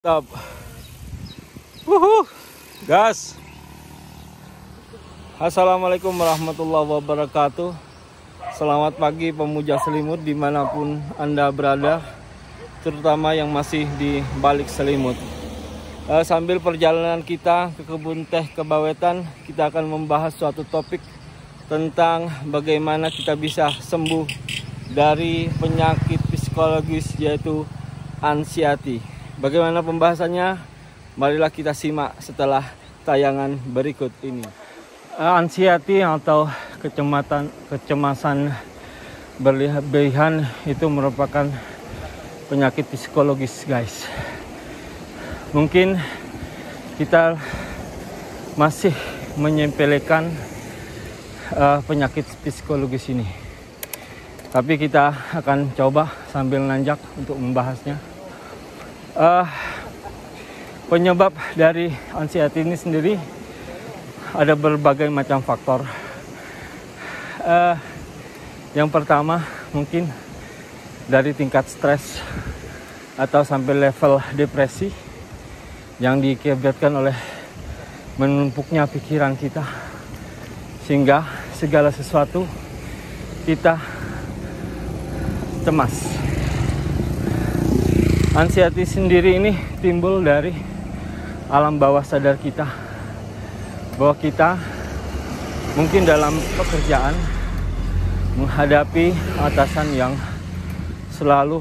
Stop. Wuhu. Gas. Assalamualaikum warahmatullahi wabarakatuh. Selamat pagi pemuja selimut dimanapun Anda berada, terutama yang masih di balik selimut. Sambil perjalanan kita ke kebun teh Kebawetan, kita akan membahas suatu topik tentang bagaimana kita bisa sembuh dari penyakit psikologis yaitu anxiety. Bagaimana pembahasannya? Marilah kita simak setelah tayangan berikut ini. Anxiety atau kecemasan berlebihan itu merupakan penyakit psikologis, guys. Mungkin kita masih menyepelekan penyakit psikologis ini, tapi kita akan coba sambil nanjak untuk membahasnya. Penyebab dari anxiety ini sendiri ada berbagai macam faktor. Yang pertama mungkin dari tingkat stres atau sampai level depresi yang diakibatkan oleh menumpuknya pikiran kita, sehingga segala sesuatu kita cemas. Anxiety sendiri ini timbul dari alam bawah sadar kita, bahwa kita mungkin dalam pekerjaan menghadapi atasan yang selalu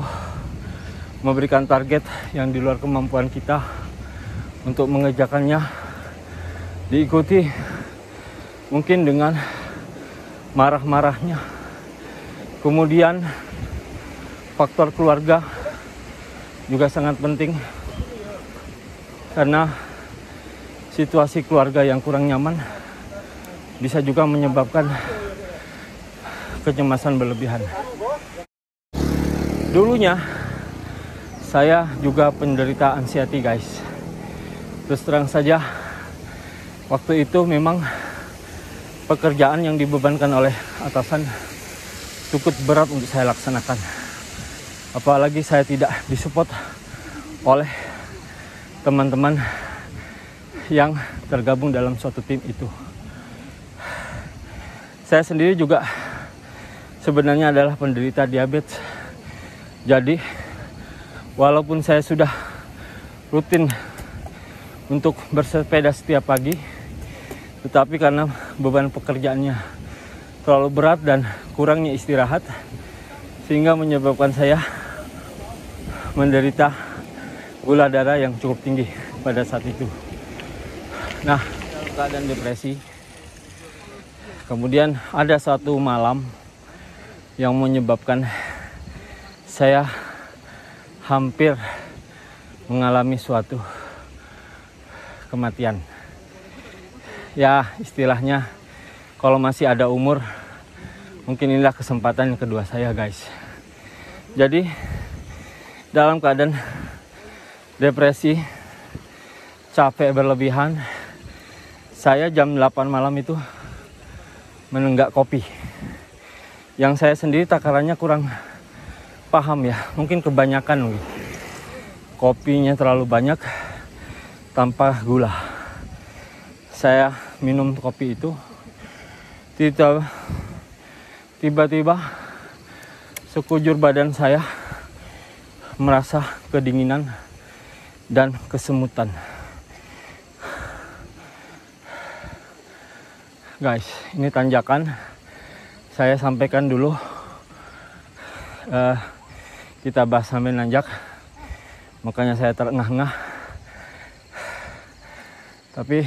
memberikan target yang di luar kemampuan kita untuk mengerjakannya, diikuti mungkin dengan marah-marahnya. Kemudian faktor keluarga juga sangat penting, karena situasi keluarga yang kurang nyaman bisa juga menyebabkan kecemasan berlebihan. Dulunya saya juga penderita anxiety, guys. Terus terang saja, waktu itu memang pekerjaan yang dibebankan oleh atasan cukup berat untuk saya laksanakan. Apalagi saya tidak disupport oleh teman-teman yang tergabung dalam suatu tim itu. Saya sendiri juga sebenarnya adalah penderita diabetes. Jadi walaupun saya sudah rutin untuk bersepeda setiap pagi, tetapi karena beban pekerjaannya terlalu berat dan kurangnya istirahat, sehingga menyebabkan saya menderita gula darah yang cukup tinggi pada saat itu. Nah, dalam keadaan depresi, kemudian ada satu malam yang menyebabkan saya hampir mengalami suatu kematian. Ya, istilahnya kalau masih ada umur, mungkin inilah kesempatan yang kedua saya, guys. Jadi dalam keadaan depresi, capek berlebihan, saya jam 8 malam itu menenggak kopi. Yang saya sendiri takarannya kurang paham ya, mungkin kebanyakan. Kopinya terlalu banyak tanpa gula. Saya minum kopi itu, tiba-tiba sekujur badan saya merasa kedinginan dan kesemutan. Guys, ini tanjakan. Saya sampaikan dulu. Kita bahas sambil nanjak. Makanya saya terengah-engah. Tapi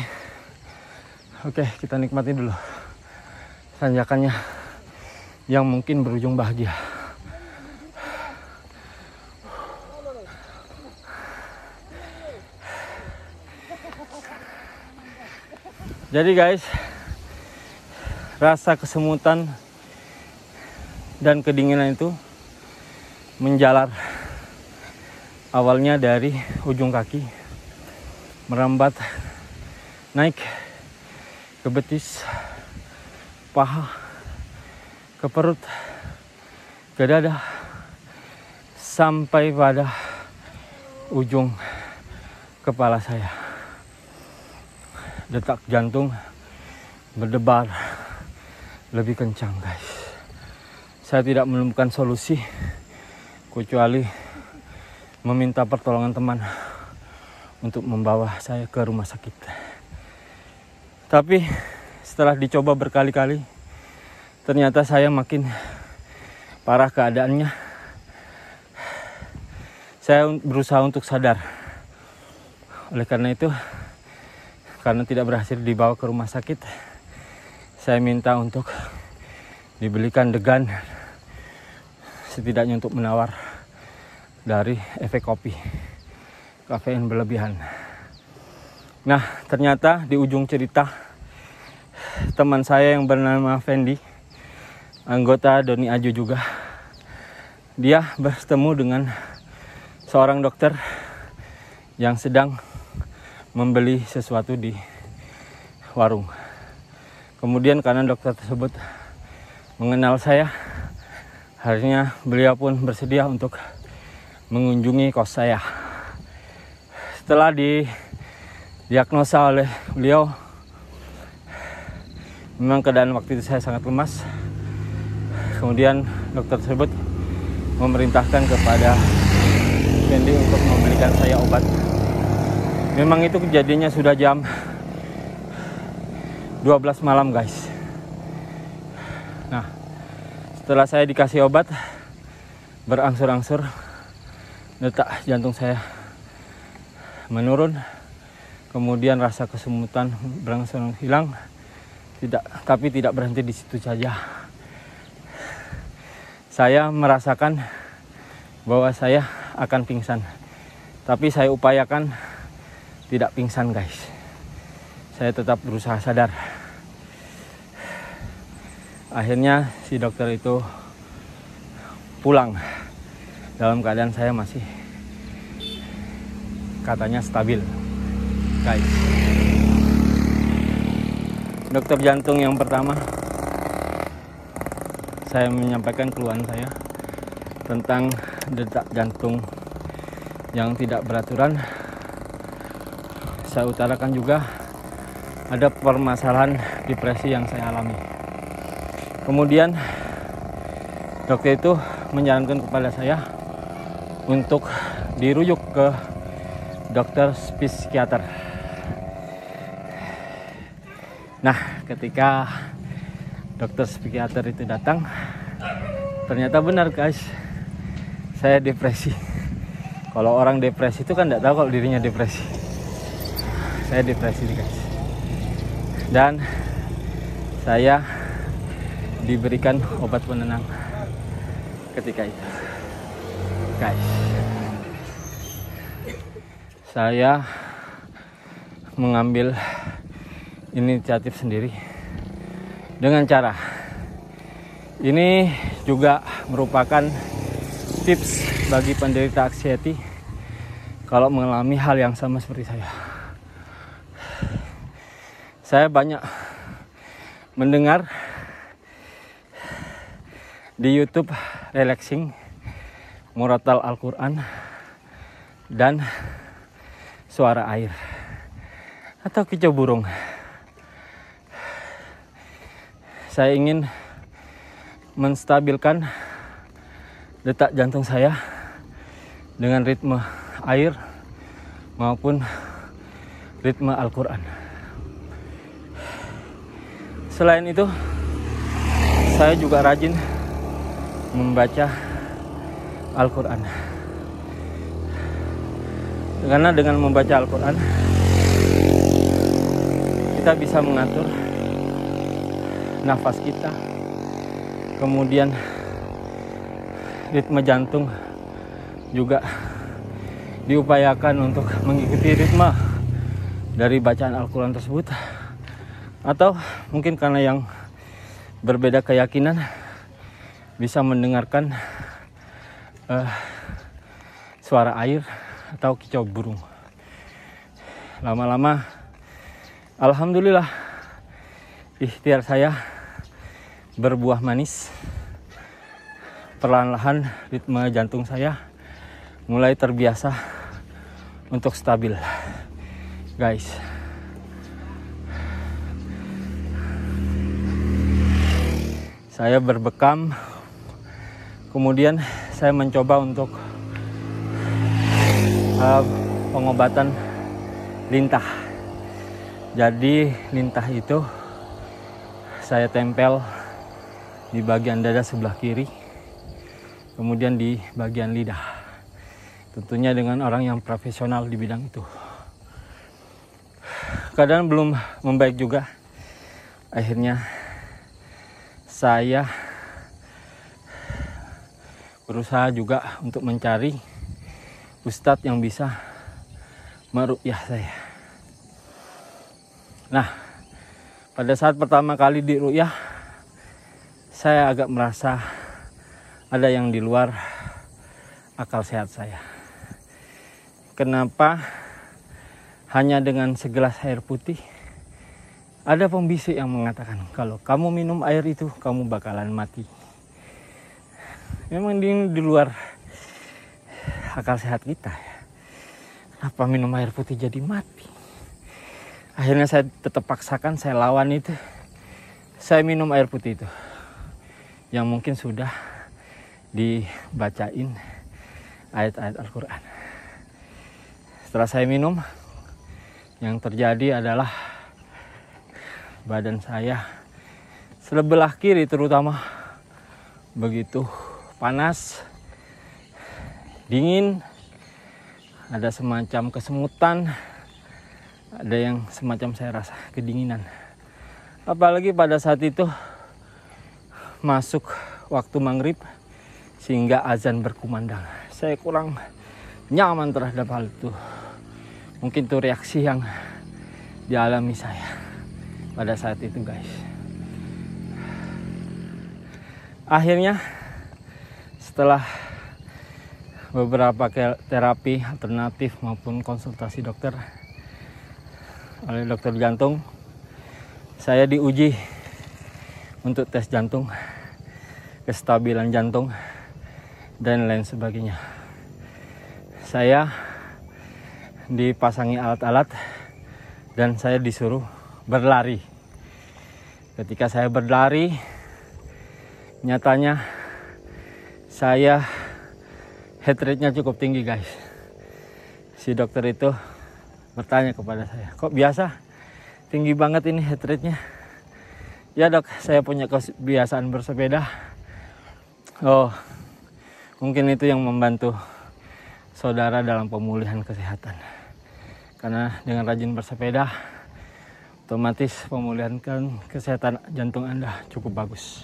oke, kita nikmati dulu tanjakannya yang mungkin berujung bahagia. Jadi guys, rasa kesemutan dan kedinginan itu menjalar. Awalnya dari ujung kaki, merambat naik ke betis, paha, ke perut, ke dada, sampai pada ujung kepala saya. Detak jantung berdebar lebih kencang, guys. Saya tidak menemukan solusi kecuali meminta pertolongan teman untuk membawa saya ke rumah sakit. Tapi setelah dicoba berkali-kali, ternyata saya makin parah keadaannya. Saya berusaha untuk sadar. Oleh karena itu, karena tidak berhasil dibawa ke rumah sakit, saya minta untuk dibelikan degan, setidaknya untuk menawar dari efek kopi, kafein berlebihan. Nah, ternyata di ujung cerita, teman saya yang bernama Fendi, anggota Doni Ajo juga, dia bertemu dengan seorang dokter yang sedang membeli sesuatu di warung. Kemudian karena dokter tersebut mengenal saya, akhirnya beliau pun bersedia untuk mengunjungi kos saya. Setelah didiagnosa oleh beliau, memang keadaan waktu itu saya sangat lemas. Kemudian dokter tersebut memerintahkan kepada Fendi untuk membelikan saya obat. Memang itu kejadiannya sudah jam 12 malam, guys. Nah, setelah saya dikasih obat, berangsur-angsur detak jantung saya menurun. Kemudian rasa kesemutan berangsur hilang. Tapi tidak berhenti di situ saja. Saya merasakan bahwa saya akan pingsan, tapi saya upayakan tidak pingsan, guys. Saya tetap berusaha sadar. Akhirnya si dokter itu pulang dalam keadaan saya masih katanya stabil, guys. Dokter jantung yang pertama, saya menyampaikan keluhan saya tentang detak jantung yang tidak beraturan. Saya utarakan juga ada permasalahan depresi yang saya alami. Kemudian dokter itu menyarankan kepada saya untuk dirujuk ke dokter psikiater. Nah, ketika dokter psikiater itu datang, ternyata benar, guys, saya depresi. Kalau orang depresi itu kan tidak tahu kalau dirinya depresi. Saya depresi, guys. Dan saya diberikan obat penenang ketika itu, guys. Saya mengambil inisiatif sendiri dengan cara ini, juga merupakan tips bagi penderita anxiety kalau mengalami hal yang sama seperti saya. Saya banyak mendengar di YouTube relaxing, murotal Al-Quran, dan suara air atau kicau burung. Saya ingin menstabilkan detak jantung saya dengan ritme air maupun ritme Al-Quran. Selain itu, saya juga rajin membaca Al-Quran. Karena dengan membaca Al-Quran, kita bisa mengatur nafas kita, kemudian ritme jantung juga diupayakan untuk mengikuti ritme dari bacaan Al-Quran tersebut. Atau mungkin karena yang berbeda keyakinan, bisa mendengarkan suara air atau kicau burung. Lama-lama, alhamdulillah, ikhtiar saya berbuah manis. Perlahan-lahan ritme jantung saya mulai terbiasa untuk stabil. guys. Saya berbekam, kemudian saya mencoba untuk pengobatan lintah. Jadi lintah itu saya tempel di bagian dada sebelah kiri, kemudian di bagian lidah. Tentunya dengan orang yang profesional di bidang itu. Keadaan belum membaik juga. Akhirnya saya berusaha juga untuk mencari ustadz yang bisa meruqyah saya. Nah, pada saat pertama kali diruqyah, saya agak merasa ada yang di luar akal sehat saya. Kenapa hanya dengan segelas air putih ada pembisik yang mengatakan kalau kamu minum air itu kamu bakalan mati. Memang di luar akal sehat kita ya. Kenapa minum air putih jadi mati? Akhirnya saya tetap paksakan, saya lawan itu. Saya minum air putih itu, yang mungkin sudah dibacain ayat-ayat Al-Quran. Setelah saya minum, yang terjadi adalah badan saya sebelah kiri terutama begitu panas, dingin, ada semacam kesemutan, ada yang semacam saya rasa kedinginan. Apalagi pada saat itu masuk waktu maghrib sehingga azan berkumandang. Saya kurang nyaman terhadap hal itu. Mungkin itu reaksi yang dialami saya pada saat itu, guys. Akhirnya setelah beberapa terapi alternatif maupun konsultasi dokter oleh dokter jantung, saya diuji untuk tes jantung, kestabilan jantung, dan lain sebagainya. Saya dipasangi alat-alat dan saya disuruh berlari. Ketika saya berlari, nyatanya saya heart rate-nya cukup tinggi, guys. Si dokter itu bertanya kepada saya, kok biasa tinggi banget ini heart rate-nya? Ya dok, saya punya kebiasaan bersepeda. Oh, mungkin itu yang membantu saudara dalam pemulihan kesehatan. Karena dengan rajin bersepeda, otomatis pemulihan kesehatan jantung Anda cukup bagus.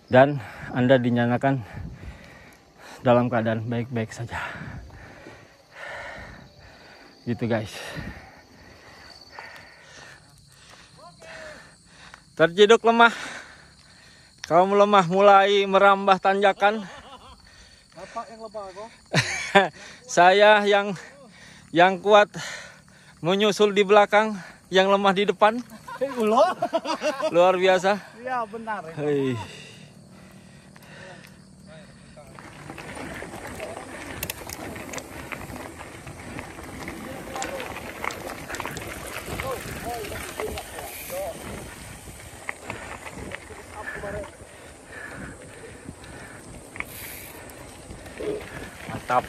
Dan Anda dinyatakan dalam keadaan baik-baik saja. Gitu, guys. Terjeduk lemah. Kaum lemah mulai merambah tanjakan. Bapak yang lemah kok. Saya yang kuat menyusul di belakang, yang lemah di depan. Luar biasa. Iya benar. Hei. Mantap.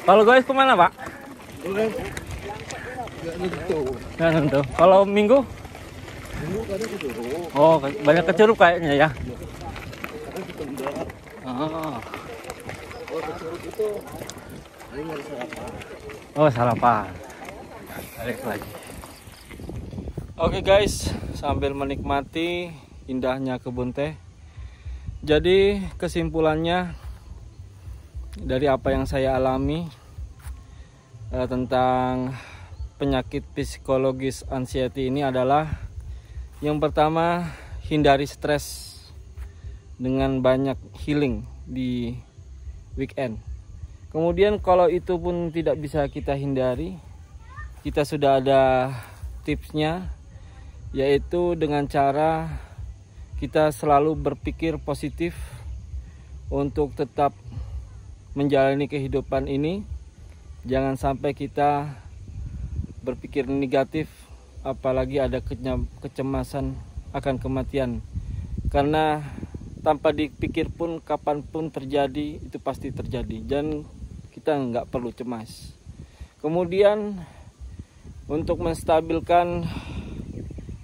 Kalau guys kemana pak? Nggak nentu. Kalau minggu? Oh banyak ke Curug kayaknya ya. Oh sarapan. Balik lagi. Oke guys, sambil menikmati indahnya kebun teh. Jadi kesimpulannya dari apa yang saya alami tentang penyakit psikologis anxiety ini adalah yang pertama, hindari stres dengan banyak healing di weekend. Kemudian kalau itu pun tidak bisa kita hindari, kita sudah ada tipsnya, yaitu dengan cara kita selalu berpikir positif untuk tetap menjalani kehidupan ini. Jangan sampai kita berpikir negatif, apalagi ada kecemasan akan kematian, karena tanpa dipikir pun kapanpun terjadi, itu pasti terjadi, dan kita nggak perlu cemas. Kemudian untuk menstabilkan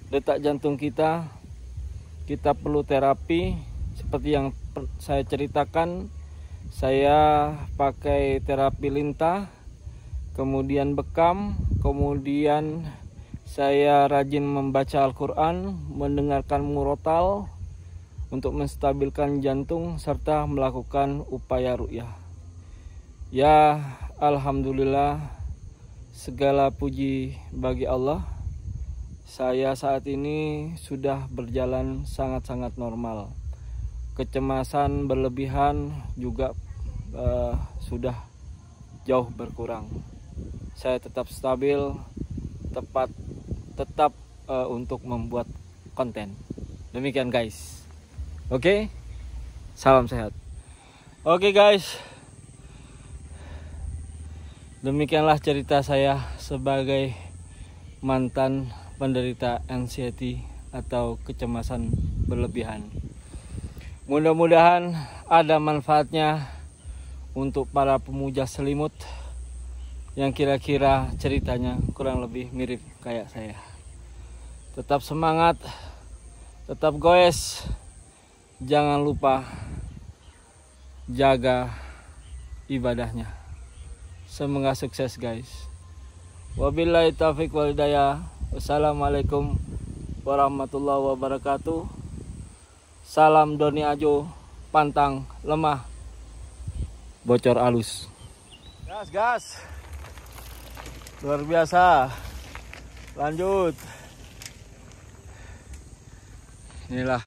detak jantung kita perlu terapi seperti yang saya ceritakan. Saya pakai terapi lintah, kemudian bekam, kemudian saya rajin membaca Al-Quran, mendengarkan murotal untuk menstabilkan jantung, serta melakukan upaya ruqyah. Ya, alhamdulillah, segala puji bagi Allah. Saya saat ini sudah berjalan sangat-sangat normal. Kecemasan berlebihan juga sudah jauh berkurang. Saya tetap stabil, tetap untuk membuat konten. Demikian guys. Oke, salam sehat. Oke guys, demikianlah cerita saya sebagai mantan penderita anxiety atau kecemasan berlebihan. Mudah-mudahan ada manfaatnya untuk para pemuja selimut yang kira-kira ceritanya kurang lebih mirip kayak saya. Tetap semangat, tetap goes, jangan lupa jaga ibadahnya. Semoga sukses guys. Wabillahi taufiq wal hidayah. Wassalamualaikum warahmatullahi wabarakatuh. Salam Doni Ajo, pantang lemah, bocor alus. Gas. Luar biasa. Lanjut. Inilah